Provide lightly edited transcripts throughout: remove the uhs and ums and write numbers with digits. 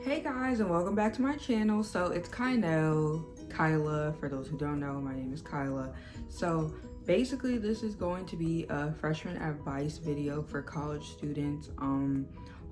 Hey guys, and welcome back to my channel. So it's Kyla. For those who don't know, my name is Kyla. So basically this is going to be a freshman advice video for college students.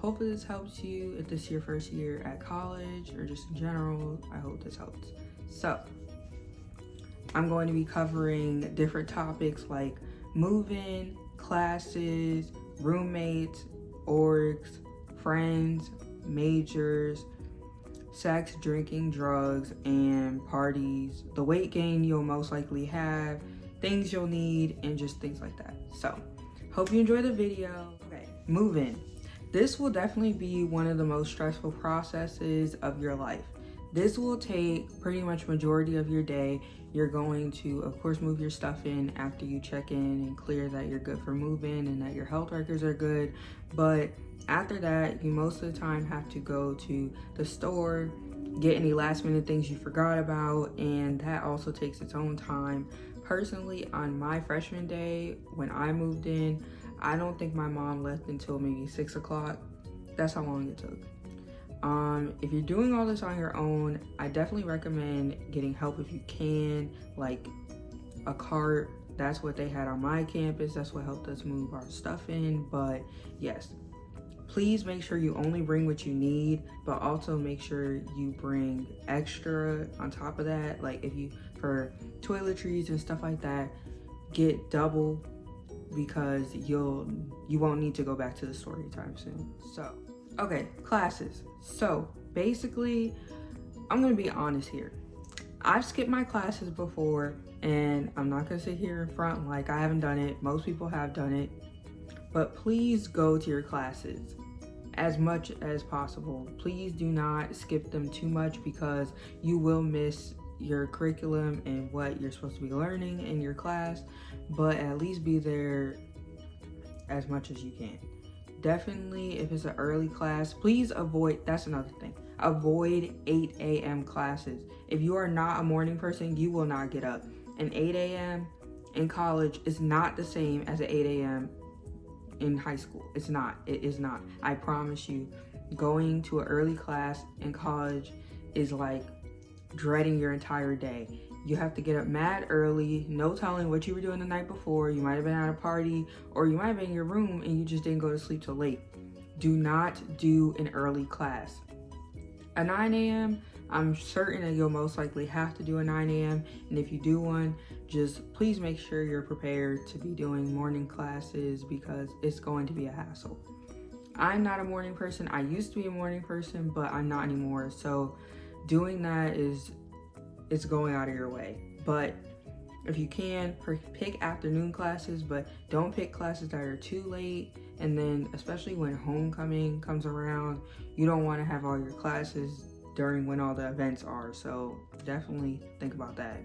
Hopefully this helps you if this is your first year at college or just in general. I hope this helps. So I'm going to be covering different topics like moving, classes, roommates, orgs, friends, majors, sex, drinking, drugs, and parties, the weight gain you'll most likely have, things you'll need, and just things like that. So, hope you enjoy the video. Okay, moving. This will definitely be one of the most stressful processes of your life. This will take pretty much majority of your day. You're going to, of course, move your stuff in after you check in and clear that you're good for moving and that your health records are good. But after that, you most of the time have to go to the store, get any last minute things you forgot about, and that also takes its own time. Personally, on my freshman day, when I moved in, I don't think my mom left until maybe 6 o'clock. That's how long it took. If you're doing all this on your own, I definitely recommend getting help if you can, like a cart. That's what they had on my campus. That's what helped us move our stuff in. But yes, please make sure you only bring what you need, but also make sure you bring extra on top of that. Like if you, for toiletries and stuff like that, get double because you won't need to go back to the store anytime soon. So, okay, classes. So basically, I'm gonna be honest here. I've skipped my classes before, and I'm not gonna sit here in front like I haven't done it. Most people have done it, but please go to your classes as much as possible. Please do not skip them too much because you will miss your curriculum and what you're supposed to be learning in your class, but at least be there as much as you can. Definitely, if it's an early class, please avoid, that's another thing, avoid 8 a.m. classes. If you are not a morning person, you will not get up. And 8 a.m. in college is not the same as an 8 a.m. in high school. It's not. It is not. I promise you, going to an early class in college is like dreading your entire day. You have to get up mad early, no telling what you were doing the night before. You might have been at a party, or you might have been in your room and you just didn't go to sleep till late. Do not do an early class. At 9 a.m., I'm certain that you'll most likely have to do a 9 a.m. And if you do one, just please make sure you're prepared to be doing morning classes because it's going to be a hassle. I'm not a morning person. I used to be a morning person, but I'm not anymore. So doing that it's going out of your way. But if you can, pick afternoon classes, but don't pick classes that are too late. And then especially when homecoming comes around, you don't want to have all your classes during when all the events are. So definitely think about that.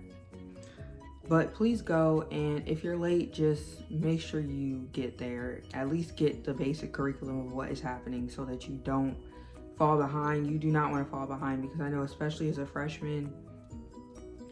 But please go, and if you're late, just make sure you get there. At least get the basic curriculum of what is happening so that you don't fall behind. You do not want to fall behind because I know, especially as a freshman,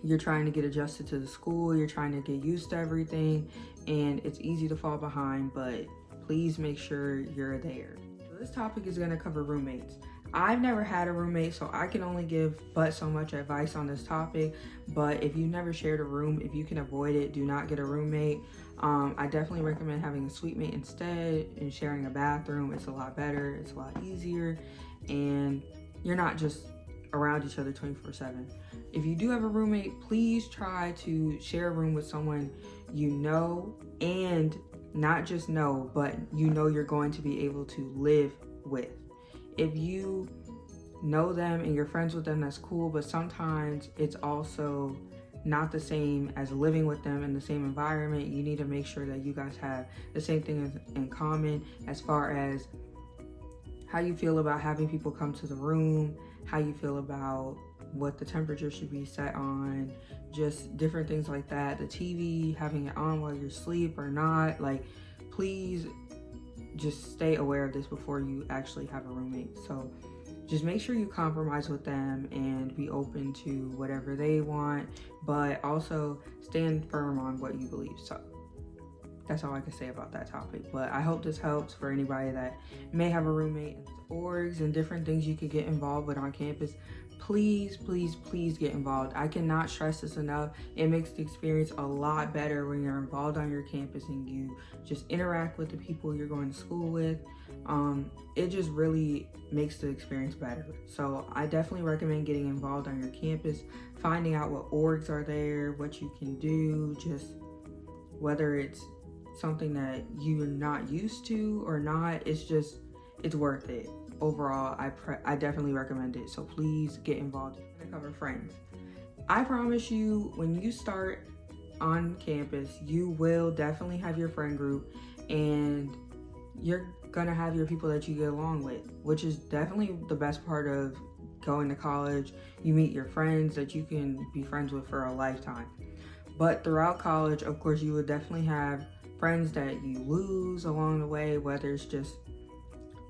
you're trying to get adjusted to the school, you're trying to get used to everything, and it's easy to fall behind, but please make sure you're there. So this topic is going to cover roommates. I've never had a roommate, so I can only give but so much advice on this topic. But if you've never shared a room, if you can avoid it, do not get a roommate. I definitely recommend having a suite mate instead and sharing a bathroom. It's a lot better, it's a lot easier, and you're not just around each other 24/7. If you do have a roommate, please try to share a room with someone you know, and not just know, but you know you're going to be able to live with. If you know them and you're friends with them, that's cool, but sometimes it's also not the same as living with them in the same environment. You need to make sure that you guys have the same thing in common as far as how you feel about having people come to the room, how you feel about what the temperature should be set on, just different things like that. The TV, having it on while you're asleep or not. Like, please just stay aware of this before you actually have a roommate. So just make sure you compromise with them and be open to whatever they want, but also stand firm on what you believe. So that's all I can say about that topic. But I hope this helps for anybody that may have a roommate. orgs and different things you could get involved with on campus, please, please, please get involved. I cannot stress this enough. It makes the experience a lot better when you're involved on your campus and you just interact with the people you're going to school with. It just really makes the experience better. So I definitely recommend getting involved on your campus, finding out what orgs are there, what you can do, just whether it's something that you're not used to or not, it's worth it. Overall, I definitely recommend it. So please get involved. I'm gonna cover friends. I promise you, when you start on campus, you will definitely have your friend group, and you're gonna have your people that you get along with, which is definitely the best part of going to college. You meet your friends that you can be friends with for a lifetime. But throughout college, of course, you will definitely have friends that you lose along the way, whether it's just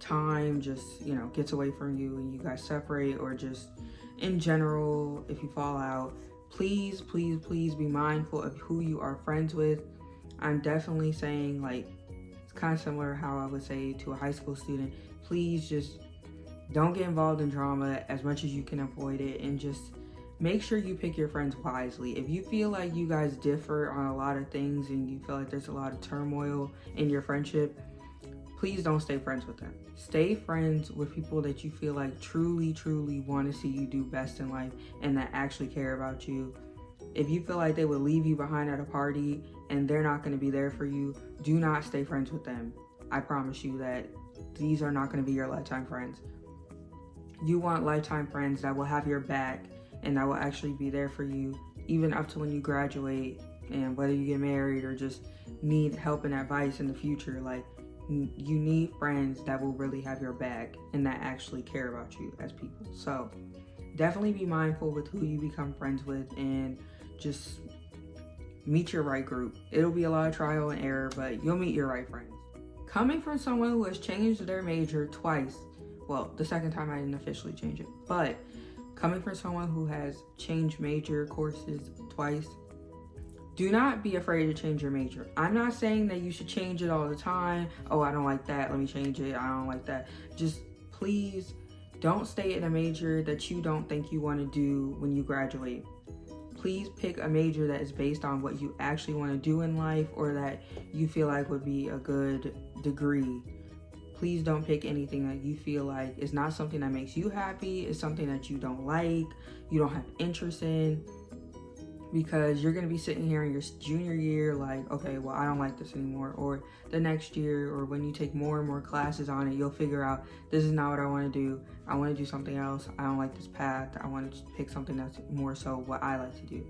time just, you know, gets away from you and you guys separate, or just in general, if you fall out. Please, please, please be mindful of who you are friends with. I'm definitely saying, like, it's kind of similar how I would say to a high school student, please just don't get involved in drama as much as you can avoid it, and just make sure you pick your friends wisely. If you feel like you guys differ on a lot of things and you feel like there's a lot of turmoil in your friendship, please don't stay friends with them. Stay friends with people that you feel like truly, truly want to see you do best in life and that actually care about you. If you feel like they would leave you behind at a party and they're not going to be there for you, do not stay friends with them. I promise you that these are not going to be your lifetime friends. You want lifetime friends that will have your back and that will actually be there for you even up to when you graduate, and whether you get married or just need help and advice in the future. Like, you need friends that will really have your back and that actually care about you as people. So definitely be mindful with who you become friends with, and just meet your right group. It'll be a lot of trial and error, but you'll meet your right friends. Coming from someone who has changed their major twice, well, the second time I didn't officially change it, but coming from someone who has changed major courses twice, do not be afraid to change your major. I'm not saying that you should change it all the time. Oh, I don't like that, let me change it. I don't like that. Just please don't stay in a major that you don't think you want to do when you graduate. Please pick a major that is based on what you actually want to do in life, or that you feel like would be a good degree. Please don't pick anything that you feel like is not something that makes you happy, is something that you don't like, you don't have interest in, because you're going to be sitting here in your junior year like, okay, well, I don't like this anymore. Or the next year, or when you take more and more classes on it, you'll figure out, this is not what I want to do. I want to do something else. I don't like this path. I want to pick something that's more so what I like to do.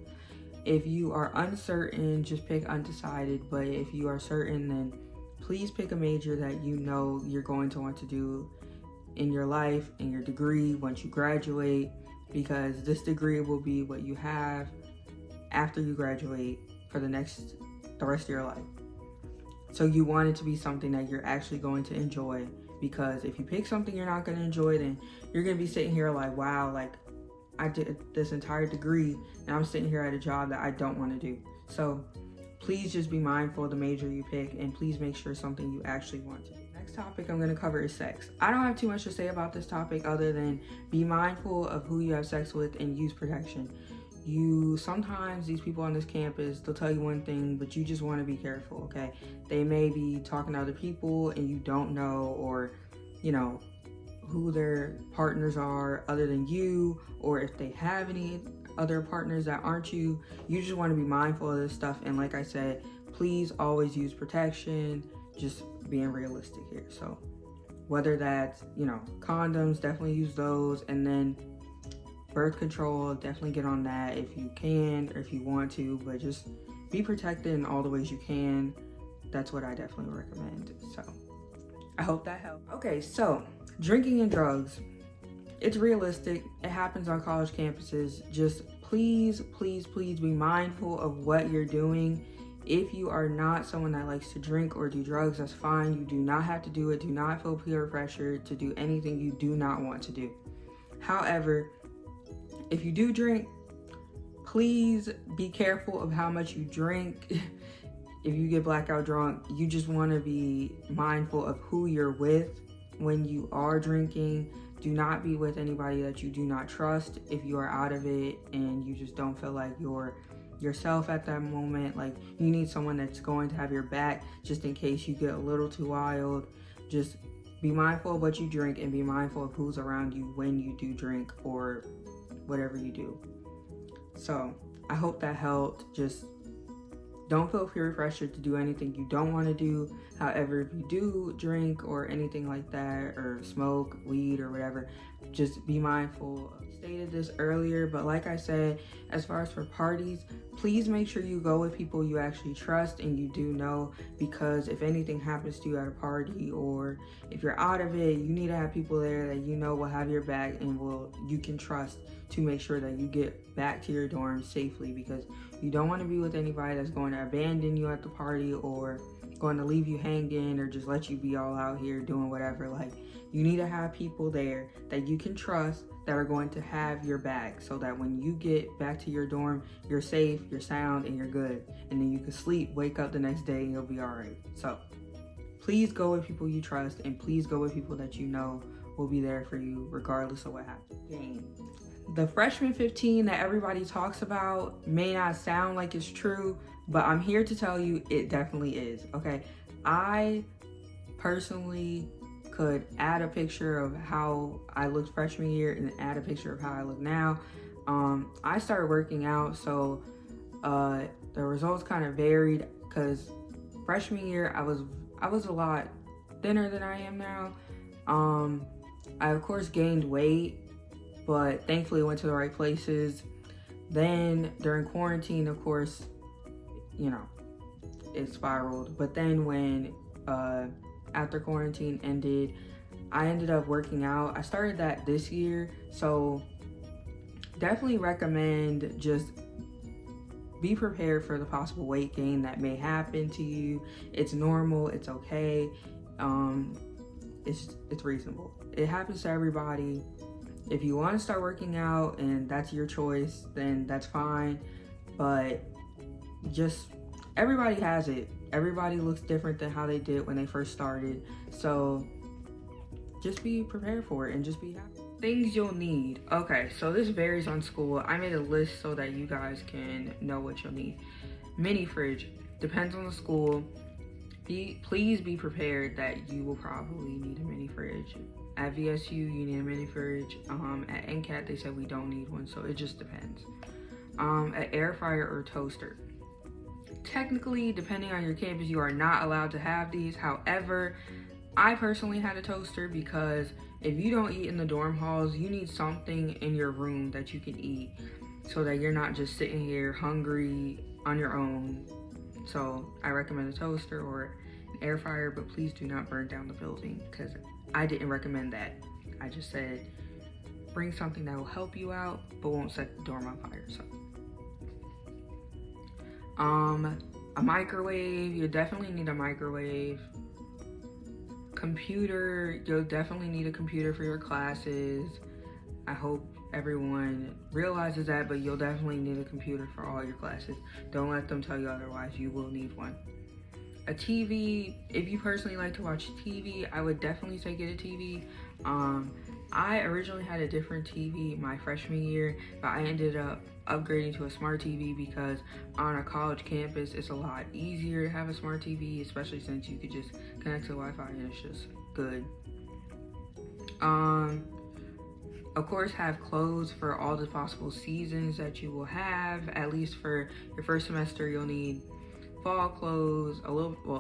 If you are uncertain, just pick undecided. But if you are certain, then please pick a major that you know you're going to want to do in your life, in your degree, once you graduate, because this degree will be what you have after you graduate for the rest of your life. So you want it to be something that you're actually going to enjoy, because if you pick something you're not going to enjoy, then you're going to be sitting here like, wow, like, I did this entire degree and I'm sitting here at a job that I don't want to do. So please just be mindful of the major you pick, and please make sure it's something you actually want to do. Next topic I'm going to cover is sex. I don't have too much to say about this topic other than be mindful of who you have sex with and use protection. Sometimes these people on this campus, they'll tell you one thing, but you just want to be careful, okay? They may be talking to other people and you don't know, or, you know, who their partners are other than you, or if they have any other partners that aren't you. You just want to be mindful of this stuff. And like I said, please always use protection, just being realistic here. So whether that's, you know, condoms, definitely use those, and then birth control, definitely get on that if you can or if you want to, but just be protected in all the ways you can. That's what I definitely recommend. So I hope that helped. Okay, so drinking and drugs, it's realistic. It happens on college campuses. Just please, please, please be mindful of what you're doing. If you are not someone that likes to drink or do drugs, that's fine. You do not have to do it. Do not feel peer pressure to do anything you do not want to do. However, if you do drink, please be careful of how much you drink. If you get blackout drunk, you just want to be mindful of who you're with. when you are drinking, do not be with anybody that you do not trust. If you are out of it and you just don't feel like you're yourself at that moment, like you need someone that's going to have your back just in case you get a little too wild. Just be mindful of what you drink and be mindful of who's around you when you do drink or whatever you do. So I hope that helped. Just don't feel peer pressured to do anything you don't want to do. However, if you do drink or anything like that, or smoke weed or whatever, just be mindful. I stated this earlier, but like I said, as far as for parties, please make sure you go with people you actually trust and you do know, because if anything happens to you at a party or if you're out of it, you need to have people there that you know will have your back and you can trust to make sure that you get back to your dorm safely, because you don't want to be with anybody that's going to abandon you at the party or going to leave you hanging or just let you be all out here doing whatever. Like, you need to have people there that you can trust that are going to have your back, so that when you get back to your dorm, you're safe, you're sound, and you're good, and then you can sleep, wake up the next day, and you'll be all right. So please go with people you trust, and please go with people that you know will be there for you regardless of what happens. The freshman 15 that everybody talks about may not sound like it's true, but I'm here to tell you it definitely is, okay? I personally could add a picture of how I looked freshman year and add a picture of how I look now. I started working out, so the results kind of varied, because freshman year I was a lot thinner than I am now. I of course gained weight, but thankfully went to the right places. Then during quarantine, of course, you know, it spiraled. But then when after quarantine ended, I ended up working out. I started that this year, so definitely recommend just be prepared for the possible weight gain that may happen to you. It's normal, it's okay. It's reasonable. It happens to everybody. If you want to start working out and that's your choice, then that's fine. But just, everybody has it. Everybody looks different than how they did when they first started. So just be prepared for it and just be happy. Things you'll need. Okay, so this varies on school. I made a list so that you guys can know what you'll need. Mini fridge. Depends on the school. Please be prepared that you will probably need a mini fridge. At VSU, you need a mini fridge. At NCAT, they said we don't need one, so it just depends. An air fryer or toaster. Technically, depending on your campus, you are not allowed to have these. However, I personally had a toaster because if you don't eat in the dorm halls, you need something in your room that you can eat so that you're not just sitting here hungry on your own. So I recommend a toaster or an air fryer, but please do not burn down the building, because I didn't recommend that. I just said bring something that will help you out but won't set the dorm on fire. So a microwave, you definitely need a microwave. Computer, you'll definitely need a computer for your classes. I hope everyone realizes that, but you'll definitely need a computer for all your classes. Don't let them tell you otherwise. You will need one. A TV, if you personally like to watch TV, I would definitely say get a TV. I originally had a different TV my freshman year, but I ended up upgrading to a smart TV because on a college campus, it's a lot easier to have a smart TV, especially since you could just connect to Wi-Fi and it's just good. Of course, have clothes for all the possible seasons that you will have. At least for your first semester, you'll need fall clothes,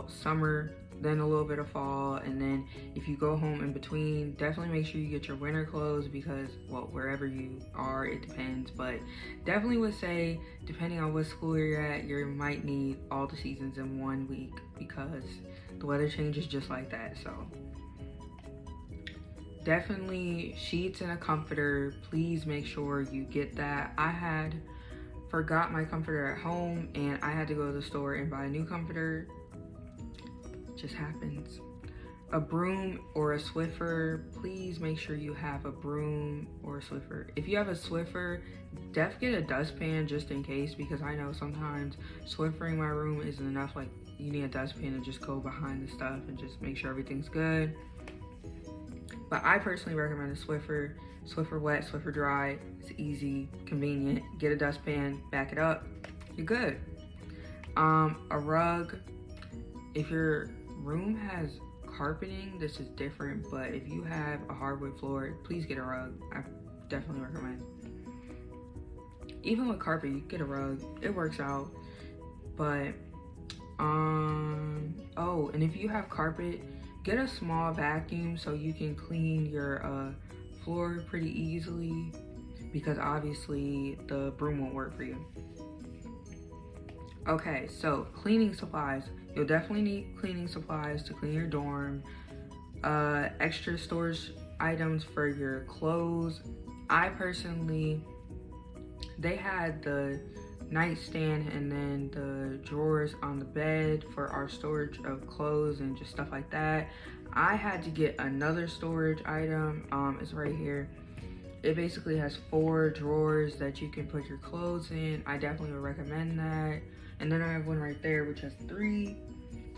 summer, then a little bit of fall, and then if you go home in between, definitely make sure you get your winter clothes because, well, wherever you are, it depends, but definitely would say, depending on what school you're at, you might need all the seasons in 1 week because the weather changes just like that. So definitely sheets and a comforter. Please make sure you get that. I had forgot my comforter at home and I had to go to the store and buy a new comforter. Just happens. A broom or a Swiffer. Please make sure you have a broom or a Swiffer. If you have a Swiffer, definitely get a dustpan just in case, because I know sometimes Swiffering my room isn't enough. Like, you need a dustpan to just go behind the stuff and just make sure everything's good. But I personally recommend a Swiffer. Swiffer wet, Swiffer dry. It's easy, convenient. Get a dustpan, back it up, you're good. A rug. If your room has carpeting, this is different, but if you have a hardwood floor, please get a rug. I definitely recommend. Even with carpet, you get a rug. It works out. But oh, and if you have carpet, get a small vacuum so you can clean your floor pretty easily, because obviously the broom won't work for you. Okay, so cleaning supplies. You'll definitely need cleaning supplies to clean your dorm. Extra storage items for your clothes. I personally, they had the nightstand and then the drawers on the bed for our storage of clothes and just stuff like that. I had to get another storage item. It's right here. It basically has 4 drawers that you can put your clothes in. I definitely would recommend that. And then I have one right there which has 3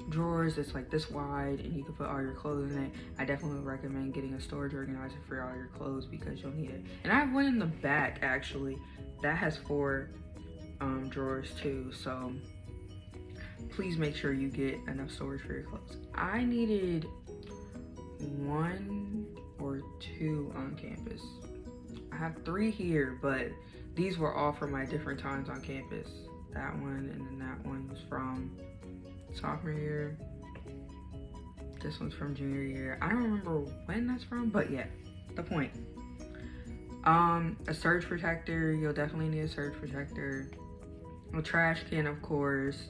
drawers. It's like this wide and you can put all your clothes in it. I definitely would recommend getting a storage organizer for all your clothes because you'll need it. And I have one in the back actually that has 4 drawers too, so please make sure you get enough storage for your clothes. I needed 1 or 2 on campus. I have 3 here, but these were all from my different times on campus. That one, and then that one was from sophomore year. This one's from junior year. I don't remember when that's from, but yeah, the point. A surge protector. You'll definitely need a surge protector. A trash can, of course.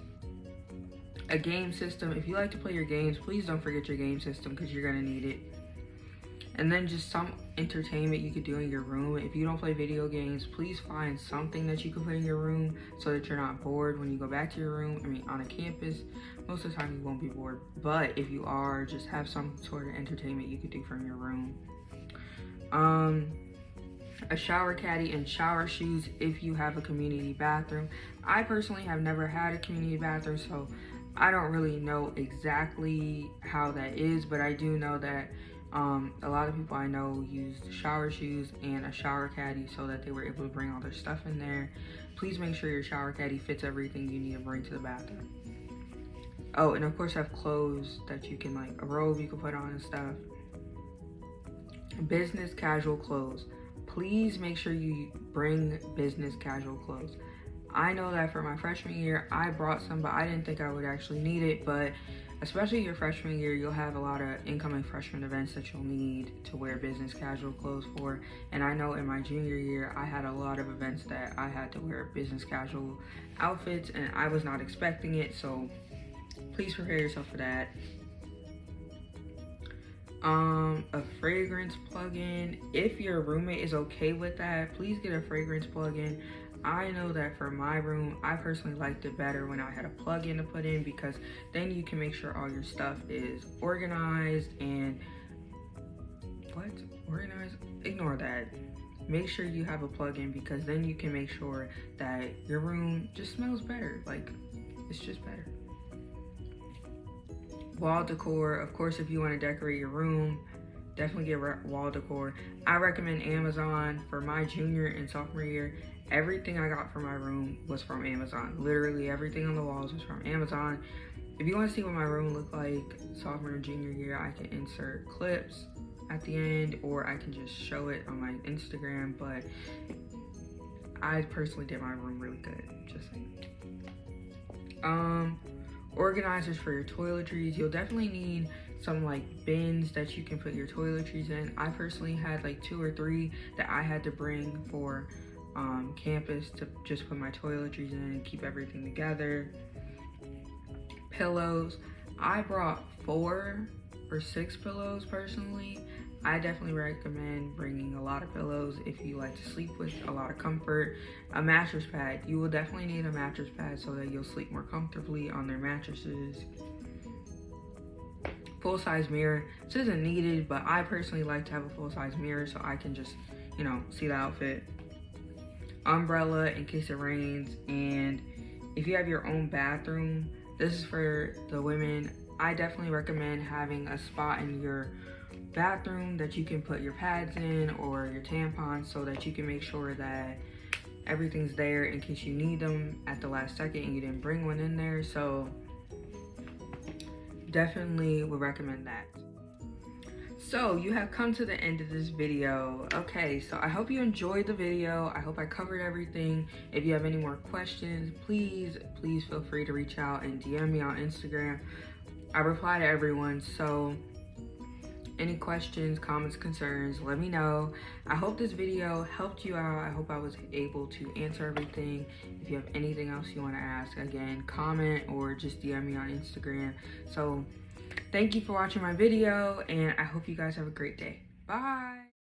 A game system. If you like to play your games, please don't forget your game system because you're gonna need it. And then just some entertainment you could do in your room. If you don't play video games, please find something that you can put in your room so that you're not bored when you go back to your room. I mean, on a campus, most of the time you won't be bored. But if you are, just have some sort of entertainment you could do from your room. A shower caddy and shower shoes if you have a community bathroom. I personally have never had a community bathroom, so I don't really know exactly how that is, but I do know that a lot of people I know used shower shoes and a shower caddy so that they were able to bring all their stuff in there. Please make sure your shower caddy fits everything you need to bring to the bathroom. Oh, and of course have clothes that you can, like a robe you can put on and stuff. Business casual clothes. Please make sure you bring business casual clothes. I know that for my freshman year, I brought some, but I didn't think I would actually need it. But especially your freshman year, you'll have a lot of incoming freshman events that you'll need to wear business casual clothes for. And I know in my junior year, I had a lot of events that I had to wear business casual outfits, and I was not expecting it. So please prepare yourself for that. A fragrance plug-in. If your roommate is okay with that, please get a fragrance plug-in. I know that for my room, I personally liked it better when I had a plug-in to put in, because then you can make sure all your stuff is organized and organized? Ignore that. Make sure you have a plug-in, because then you can make sure that your room just smells better. Like, it's just better. Wall decor. Of course, if you want to decorate your room, definitely get wall decor. I recommend Amazon. For my junior and sophomore year, everything I got for my room was from Amazon. Literally everything on the walls was from Amazon. If you want to see what my room looked like sophomore and junior year, I can insert clips at the end, or I can just show it on my Instagram. But I personally did my room really good, just saying. Organizers for your toiletries. You'll definitely need some like bins that you can put your toiletries in. I personally had like 2 or 3 that I had to bring for campus to just put my toiletries in and keep everything together. Pillows. I brought 4 or 6 pillows personally. I definitely recommend bringing a lot of pillows if you like to sleep with a lot of comfort. A mattress pad. You will definitely need a mattress pad so that you'll sleep more comfortably on their mattresses. Full-size mirror. This isn't needed, but I personally like to have a full-size mirror so I can just, you know, see the outfit. Umbrella in case it rains. And if you have your own bathroom, this is for the women. I definitely recommend having a spot in your bathroom that you can put your pads in or your tampons, so that you can make sure that everything's there in case you need them at the last second and you didn't bring one in there. So definitely would recommend that. So you have come to the end of this video. Okay, so I hope you enjoyed the video. I hope I covered everything. If you have any more questions, please feel free to reach out and DM me on Instagram. I reply to everyone, so any questions, comments, concerns, let me know. I hope this video helped you out. I hope I was able to answer everything. If you have anything else you want to ask, again, comment or just DM me on Instagram. So thank you for watching my video, and I hope you guys have a great day. Bye.